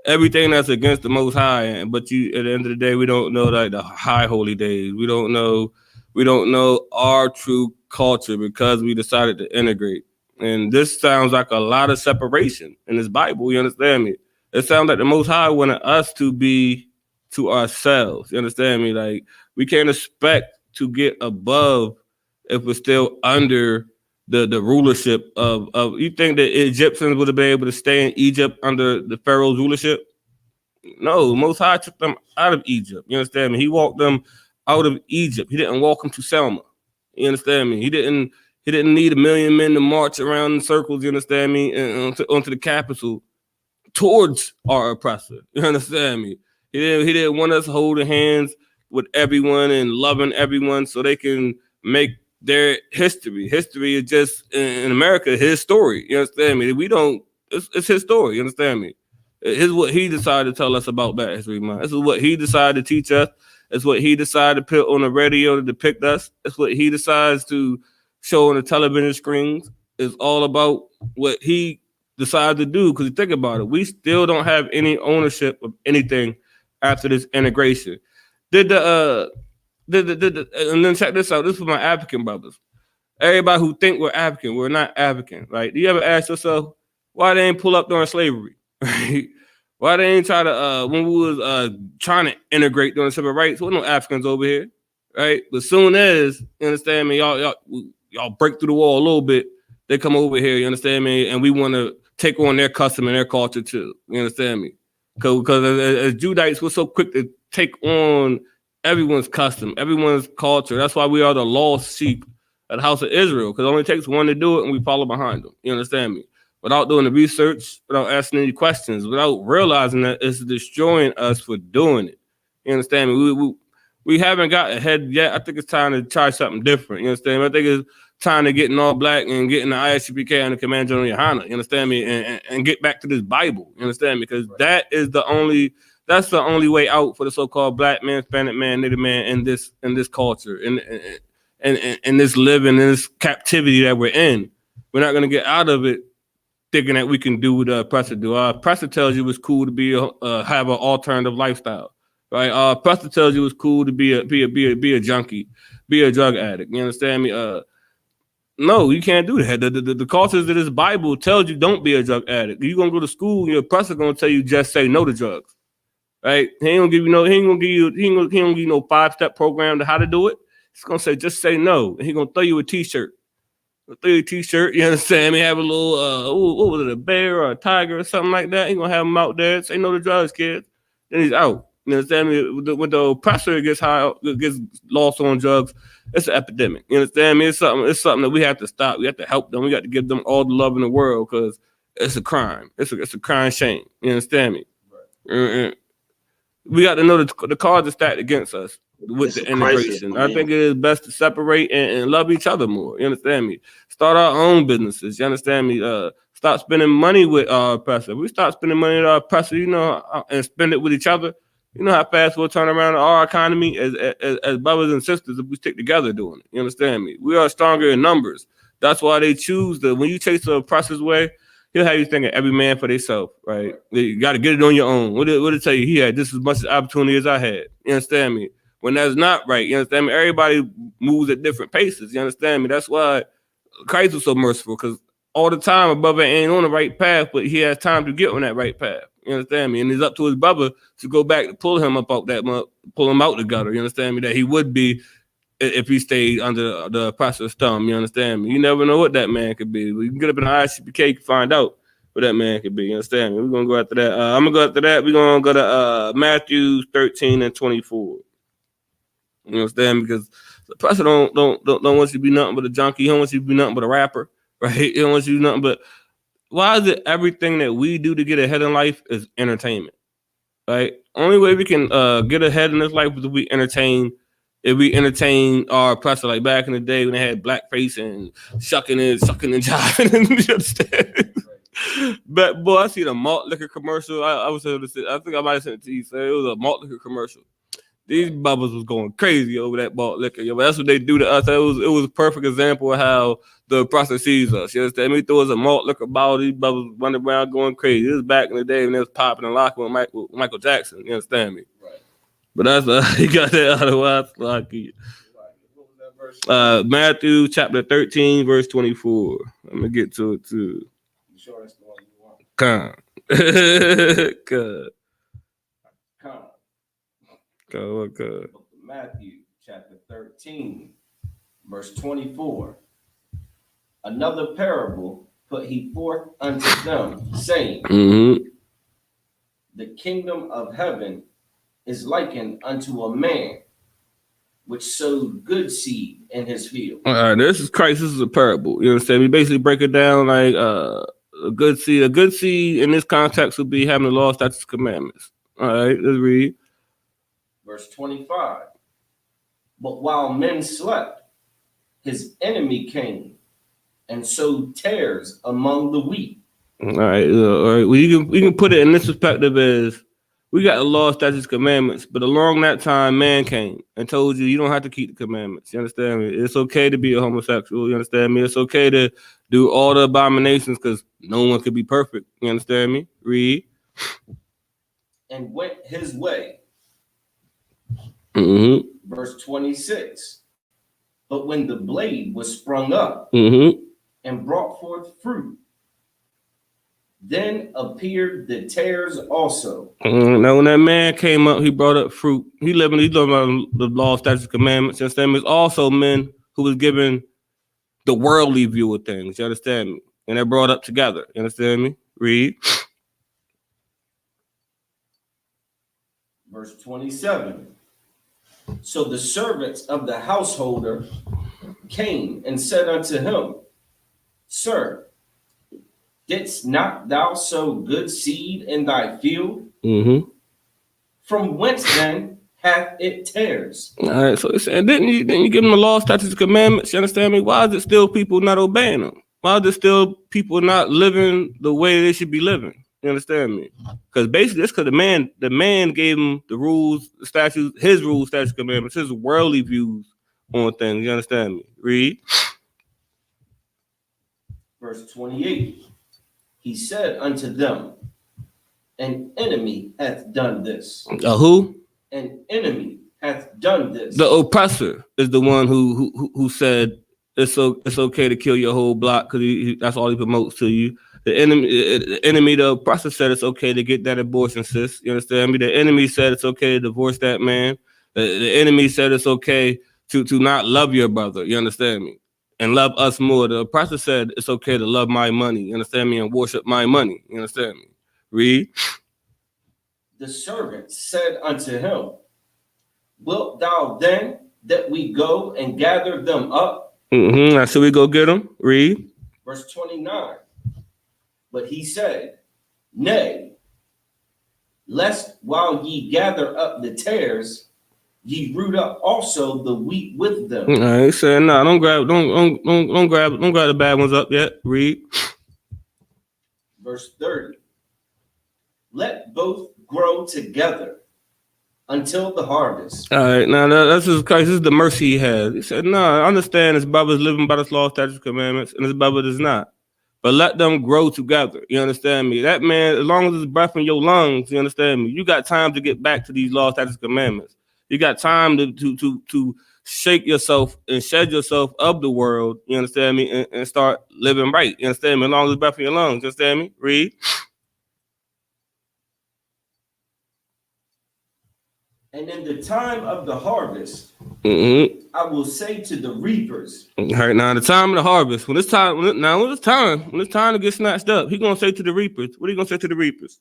Everything that's against the Most High, but at the end of the day, we don't know like the high holy days. We don't know our true culture because we decided to integrate. And this sounds like a lot of separation in this Bible. You understand me? It sounds like the Most High wanted us to be to ourselves. You understand me? Like we can't expect to get above if we're still under the rulership of. You think the Egyptians would have been able to stay in Egypt under the Pharaoh's rulership? No, Most High took them out of Egypt. You understand me? He walked them out of Egypt. He didn't walk them to Selma. You understand me? He didn't need 1 million men to march around in circles. You understand me? And onto the capital towards our oppressor. You understand me? He didn't want us holding hands with everyone and loving everyone so they can make their history. History is just in America his story. You understand me? It's his story. You understand me? It's what he decided to tell us about Black History Month. This is what he decided to teach us. It's what he decided to put on the radio to depict us. It's what he decides to show on the television screens. It's all about what he decided to do. Because you think about it, we still don't have any ownership of anything after this integration. And then check this out. This is for my African brothers. Everybody who think we're African, we're not African, right? Do you ever ask yourself why they ain't pull up during slavery? Right? Why they ain't try to when we was trying to integrate during civil rights? There was no Africans over here, right? But soon as, you understand me, y'all break through the wall a little bit, they come over here, you understand me, and we want to take on their custom and their culture too. You understand me? Because as Judites, we're so quick to take on everyone's custom, everyone's culture. That's why we are the lost sheep of the house of Israel, because it only takes one to do it and we follow behind them. You understand me? Without doing the research, without asking any questions, without realizing that it's destroying us for doing it. You understand me? We haven't got ahead yet. I think it's time to try something different. You understand me? I think it's time to get in all black and getting the ISUPK and the Command General Yohana. You understand me? And get back to this Bible. You understand me? Because that's the only way out for the so-called black man, Hispanic man, Native man in this culture, and this living, in this captivity that we're in. We're not gonna get out of it thinking that we can do what the oppressor do. Our oppressor tells you it's cool to be have an alternative lifestyle, right? Our oppressor tells you it's cool to be a junkie, be a drug addict. You understand me? No, you can't do that. The cultures of this Bible tells you don't be a drug addict. You're gonna go to school, your oppressor gonna tell you just say no to drugs, right? He ain't gonna give you no 5-step program to how to do it. He's gonna say just say no, and he gonna throw you a t-shirt. You understand me? Have a little, what was it, a bear or a tiger or something like that? He gonna have him out there, say no to drugs, kids. Then he's out. You understand me? When the oppressor gets lost on drugs, it's an epidemic. You understand me? It's something that we have to stop. We have to help them. We got to give them all the love in the world because it's a crime. It's a crime shame. You understand me? Right. We got to know the cards are stacked against us. with It's the a crisis integration. for I me. think it is best to separate and love each other more. You understand me? Start our own businesses. You understand me? Stop spending money with our oppressor. We start spending money with our oppressor, and spend it with each other. You know how fast we'll turn around our economy as brothers and sisters if we stick together doing it. You understand me? We are stronger in numbers. That's why they choose when you chase the oppressor's way, he'll have you thinking every man for themselves, right? You got to get it on your own. What did it tell you? He had just as much opportunity as I had. You understand me? When that's not right, you understand me? Everybody moves at different paces. You understand me? That's why Christ was so merciful, because all the time a brother ain't on the right path, but he has time to get on that right path. You understand me? And it's up to his brother to go back to pull him up out pull him out the gutter. You understand me? That he would be if he stayed under the oppressor's thumb. You understand me? You never know what that man could be. You can get up in the ISUPK to find out what that man could be. You understand me? We're gonna go after that. I'm gonna go after that. We're gonna go to Matthew 13 and 24. You understand? Because the president don't want you to be nothing but a junkie. He don't want you to be nothing but a rapper, right? He don't want you to be nothing but. Why is it everything that we do to get ahead in life is entertainment, right? Only way we can get ahead in this life is if we entertain our oppressor, like back in the day when they had blackface and shucking and jiving. You understand? But boy, I see the malt liquor commercial. I was able to say, I think I might have sent it to you. So it was a malt liquor commercial. These bubbles was going crazy over that malt liquor. Yo, but that's what they do to us. It was a perfect example of how the oppressor sees us. You understand me? Throw us a malt liquor bottle. These bubbles running around going crazy. This was back in the day when they was popping and locking with Michael Jackson. You understand me? Right. But that's he got that out of Watts Locky. Matthew chapter 13, verse 24. I'm gonna get to it too. You sure that's the one you want? Con. Matthew chapter 13, verse 24. Another parable put he forth unto them, saying, The kingdom of heaven is likened unto a man which sowed good seed in his field. All right, this is Christ. This is a parable. You understand? We basically break it down like a good seed. A good seed in this context would be having the law, statutes, commandments. All right, let's read. Verse 25. But while men slept, his enemy came and sowed tares among the wheat. All right. Well, we can put it in this perspective as we got the law, statutes, commandments, but along that time, man came and told you don't have to keep the commandments. You understand me? It's okay to be a homosexual. You understand me? It's okay to do all the abominations because no one could be perfect. You understand me? Read. And went his way. Verse 26. But when the blade was sprung up and brought forth fruit, then appeared the tares also. Now, when that man came up, he brought up fruit. He lived about the law, statutes, commandments. You understand me? It's also men who was given the worldly view of things. You understand me? And they're brought up together. You understand me? Read. Verse 27. So the servants of the householder came and said unto him, Sir, didst not thou sow good seed in thy field? From whence then hath it tares? All right, so it's saying, didn't you give them the law, statutes, commandments? You understand me? Why is it still people not obeying them? Why is it still people not living the way they should be living? You understand me? Because basically, it's because the man gave him the rules, the statutes, his rules, statutes, commandments, his worldly views on things. You understand me? Read. Verse 28. He said unto them, An enemy hath done this. Who? An enemy hath done this. The oppressor is the one who said it's okay to kill your whole block because that's all he promotes to you. The enemy, the oppressor said it's okay to get that abortion, sis. You understand me? The enemy said it's okay to divorce that man. The enemy said it's okay to not love your brother. You understand me? And love us more. The oppressor said it's okay to love my money. You understand me? And worship my money. You understand me? Read. The servant said unto him, Wilt thou then that we go and gather them up? Now, should we go get them? Read. Verse 29. But he said, Nay, lest while ye gather up the tares, ye root up also the wheat with them. All right, he said, "No, don't grab the bad ones up yet." Read. Verse 30. Let both grow together until the harvest. All right, now that's just Christ. This is the mercy he has. He said, "No, I understand his brother's living by the law, statutes, commandments, and his brother does not. But let them grow together. You understand me? That man, as long as there's breath in your lungs, you understand me? You got time to get back to these laws, statutes, commandments. You got time to shake yourself and shed yourself of the world. You understand me? And start living right. You understand me? As long as there's breath in your lungs. You understand me? Read. And in the time of the harvest, I will say to the reapers. All right, now the time of the harvest. When it's time to get snatched up, he's gonna say to the reapers. What are you gonna say to the reapers?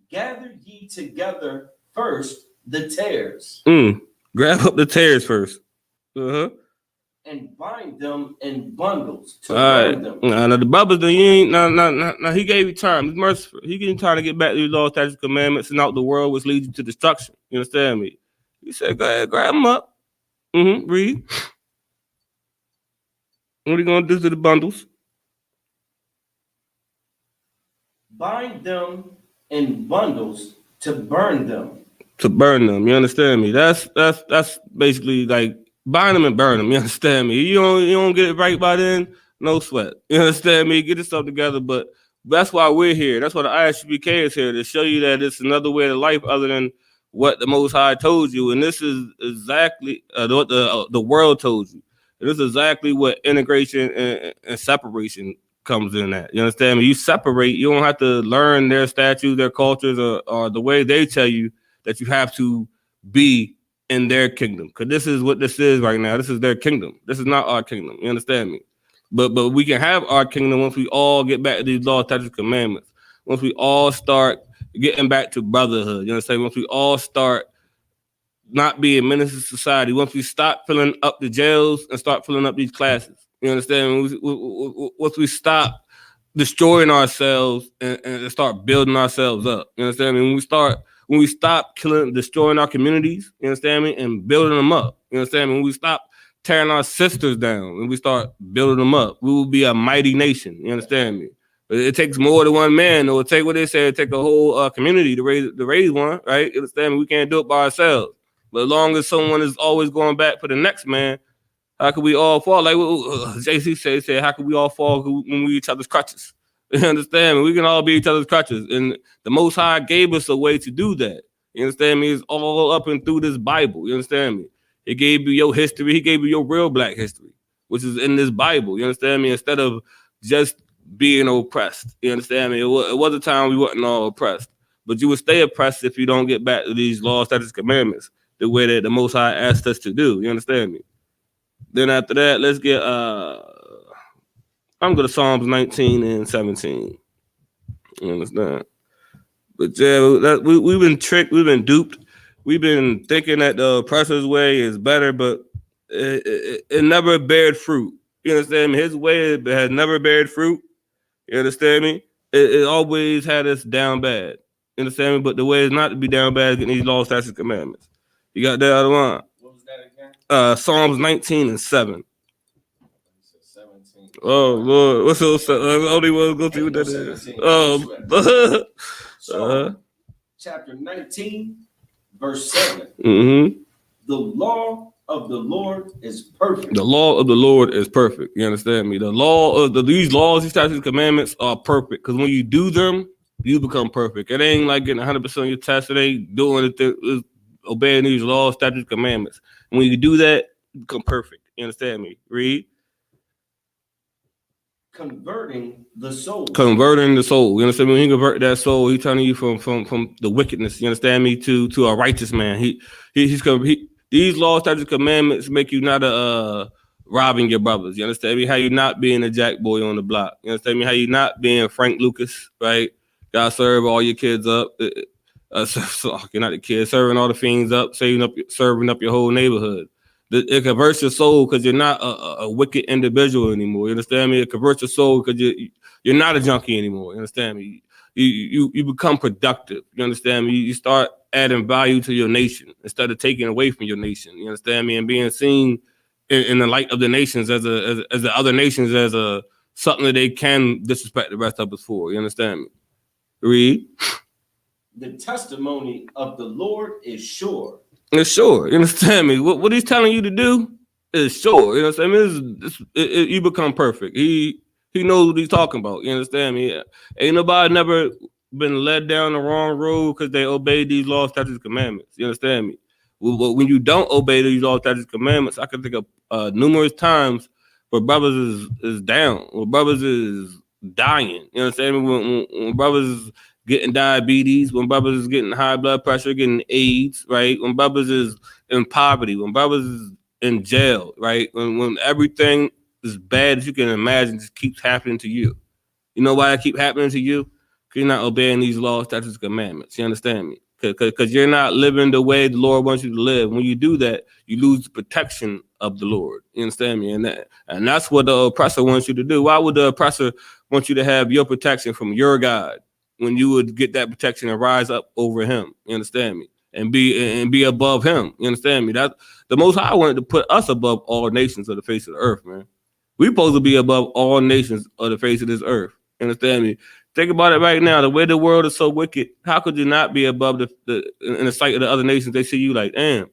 Gather ye together first the tares. Grab up the tares first. And bind them in bundles to burn them. Now the brothers, he gave you time. He's merciful. He gave you time to get back to the law, statutes, commandments, and out the world, which leads you to destruction. You understand me? He said, go ahead, grab them up. Read. What are you gonna do to the bundles? Bind them in bundles to burn them. To burn them. You understand me? That's basically like bind them and burn them. You understand me? You don't get it right by then, no sweat. You understand me? Get yourself together. But that's why we're here. That's why the ISUPK is here, to show you that it's another way to life other than what the Most High told you. And this is exactly what the world told you. And this is exactly what integration and separation comes in at. You understand me? You separate. You don't have to learn their statutes, their cultures, or the way they tell you that you have to be in their kingdom, because this is what this is right now. This is their kingdom. This is not our kingdom. You understand me? But we can have our kingdom once we all get back to these laws, statutes, commandments. Once we all start getting back to brotherhood. You understand? Once we all start not being ministers to society. Once we stop filling up the jails and start filling up these classes. You understand? Once we stop destroying ourselves and start building ourselves up. You understand me? When we stop destroying our communities, you understand me, and building them up. You understand me? When we stop tearing our sisters down and we start building them up, we will be a mighty nation. You understand me? But it takes more than one man. It will take what they say. It take a whole community to raise one, right? You understand me? We can't do it by ourselves. But as long as someone is always going back for the next man, how could we all fall? Like JC said, how could we all fall when we each other's crutches? You understand me? We can all be each other's crutches. And the Most High gave us a way to do that. You understand me? It's all up and through this Bible. You understand me? He gave you your history. He gave you your real black history, which is in this Bible. You understand me? Instead of just being oppressed. You understand me? It was a time we wasn't all oppressed. But you would stay oppressed if you don't get back to these laws, statutes, commandments, the way that the Most High asked us to do. You understand me? Then after that, let's get I'm going to Psalms 19 and 17. You understand? But yeah, we've been tricked, we've been duped, we've been thinking that the oppressor's way is better, but it never bared fruit. You understand me? His way has never bared fruit. You understand me? It always had us down bad. You understand me? But the way is not to be down bad is getting these laws, statutes, commandments. You got that other one? What was that again? Psalms 19 and 7. 17. Oh Lord, what's those? Only one go through what that is. Chapter 19, verse 7. The law of the Lord is perfect. The law of the Lord is perfect. You understand me? The law of these laws, these statutes, commandments are perfect, because when you do them, you become perfect. It ain't like getting 100% on your test. It ain't doing it, obeying these laws, statutes, commandments. And when you do that, you become perfect. You understand me? Read. Converting the soul. Converting the soul. You understand me? When he convert that soul, he's turning you from the wickedness. You understand me? To a righteous man. These laws, statutes, commandments make you not robbing your brothers. You understand me? How you not being a jack boy on the block. You understand me? How you not being Frank Lucas, right? Gotta serve all your kids up. Not the kids, serving all the fiends up, serving up your whole neighborhood. It converts your soul because you're not a wicked individual anymore. You understand me? It converts your soul because you're not a junkie anymore. You understand me? you become productive. You understand me? You start adding value to your nation instead of taking away from your nation. You understand me? And being seen in the light of the nations as the other nations as a something that they can disrespect the rest of us for. You understand me? Read. The testimony of the Lord is sure. It's sure. You understand me? What he's telling you to do is sure. You know what I'm saying? You become perfect. He knows what he's talking about. You understand me? Ain't nobody never been led down the wrong road because they obeyed these laws, statutes, commandments. You understand me? When you don't obey these laws, statutes, commandments, I can think of numerous times where brothers is down, where brothers is dying. You understand me? When brothers is getting diabetes, when brothers is getting high blood pressure, getting AIDS, right? When brothers is in poverty, when brothers is in jail, right? When everything as bad as you can imagine just keeps happening to you. You know why it keep happening to you? Because you're not obeying these laws, statutes, commandments. You understand me? Because you're not living the way the Lord wants you to live. When you do that, you lose the protection of the Lord. You understand me? And that's what the oppressor wants you to do. Why would the oppressor want you to have your protection from your God when you would get that protection and rise up over him? You understand me? And be above him. You understand me? That the Most High wanted to put us above all nations of the face of the earth, man. We're supposed to be above all nations of the face of this earth. You understand me? Think about it right now. The way the world is so wicked, how could you not be above in the sight of the other nations? They see you like, damn,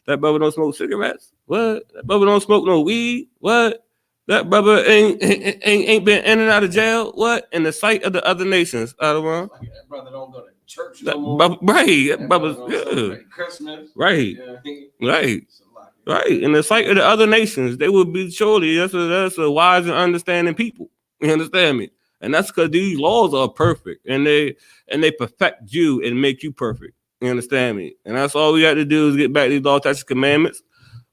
that brother don't smoke cigarettes. What? That brother don't smoke no weed. What? That brother ain't been in and out of jail. What? In the sight of the other nations, Adawan. Like that brother don't go to church no more. Right, that brother's Christmas. right, Yeah. right. Right, in the sight of the other nations, they would be surely that's a wise and understanding people. You understand me? And that's because these laws are perfect, and they perfect you and make you perfect. You understand me? And that's all we got to do is get back to these law, statutes, commandments.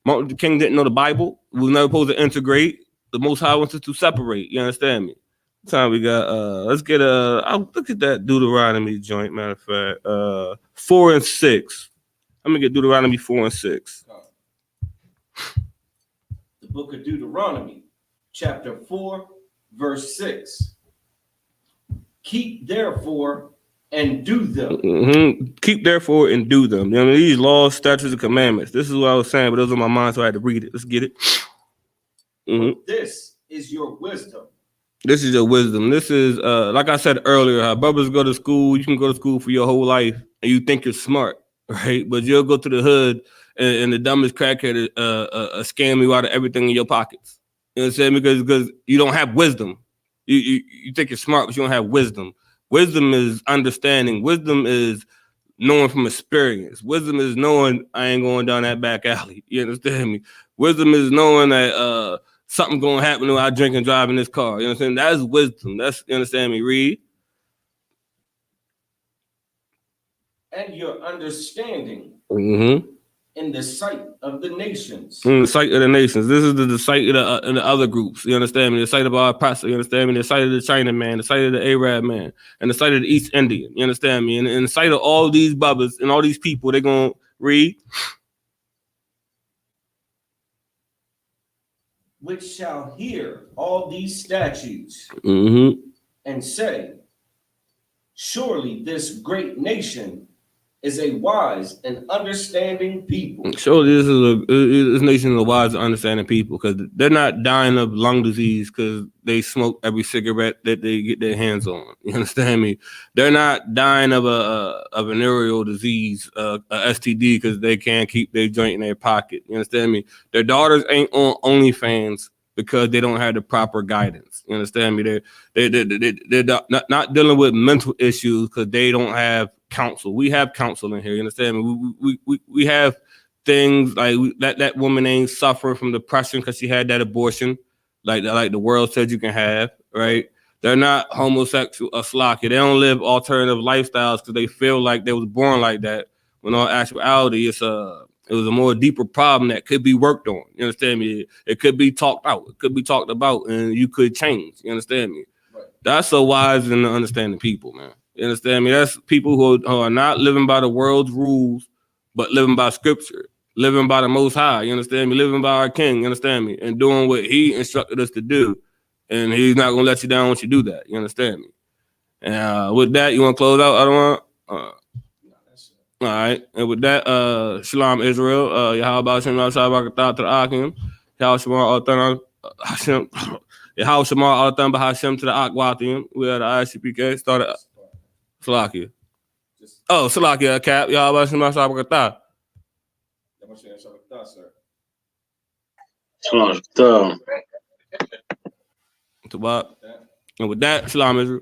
Martin Luther King didn't know the Bible. We were never supposed to integrate. The Most High wants us to separate. You understand me? Time we got. Let's get I'll look at that Deuteronomy joint. Matter of fact, 4 and 6. I'm gonna get Deuteronomy 4 and 6. The book of Deuteronomy, chapter 4, verse 6. Keep therefore and do them. Mm-hmm. Keep therefore and do them. You know, these laws, statutes, and commandments. This is what I was saying, but it was on my mind, so I had to read it. Let's get it. Mm-hmm. This is your wisdom. This is your wisdom. This is, like I said earlier, how brothers go to school. You can go to school for your whole life, and you think you're smart, right? But you'll go to the hood, and the dumbest crackhead scam you out of everything in your pockets. You know what I'm saying? Because you don't have wisdom. You think you're smart, but you don't have wisdom. Wisdom is understanding. Wisdom is knowing from experience. Wisdom is knowing I ain't going down that back alley. You understand me? Wisdom is knowing that something's gonna happen when I drink and drive in this car. You know what I'm saying? That's wisdom. That's, you understand me? Read. And your understanding in the sight of the nations. In the sight of the nations. This is the sight of the other groups. You understand me? The sight of our oppressor. You understand me? The sight of the China man, the sight of the Arab man, and the sight of the East Indian. You understand me? And in the sight of all these brothers and all these people, they're gonna read. Which shall hear all these statutes and say, surely this great nation is a wise and understanding people. Surely this nation is a wise and understanding people, because they're not dying of lung disease because they smoke every cigarette that they get their hands on. You understand me? They're not dying of a venereal disease, a STD, because they can't keep their joint in their pocket. You understand me? Their daughters ain't on OnlyFans because they don't have the proper guidance. You understand me? They're not dealing with mental issues because they don't have counsel. We have counsel in here. You understand me? We have things like that woman ain't suffering from depression because she had that abortion, like the world said you can have, right? They're not homosexual or slocky. They don't live alternative lifestyles because they feel like they was born like that. When in actuality, it was a more deeper problem that could be worked on. You understand me? It could be talked out. It could be talked about, and you could change. You understand me? Right. That's so wise and understanding people, man. You understand me? That's people who are not living by the world's rules, but living by scripture, living by the Most High. You understand me? Living by our King. You understand me? And doing what He instructed us to do. And He's not going to let you down once you do that. You understand me? And with that, you want to close out? I don't want. All right. And with that, Shalom Israel, Yahweh Hashem Shabbat to the Akim, Yahweh Shemar Altan Hashem, Yahweh Shemar Altan Hashem to the Akwatim. We are the ISUPK, started Salakia. Oh, Salakia, Cap, Yahweh Hashem Shabbat. Shalom. And with that, Shalom Israel.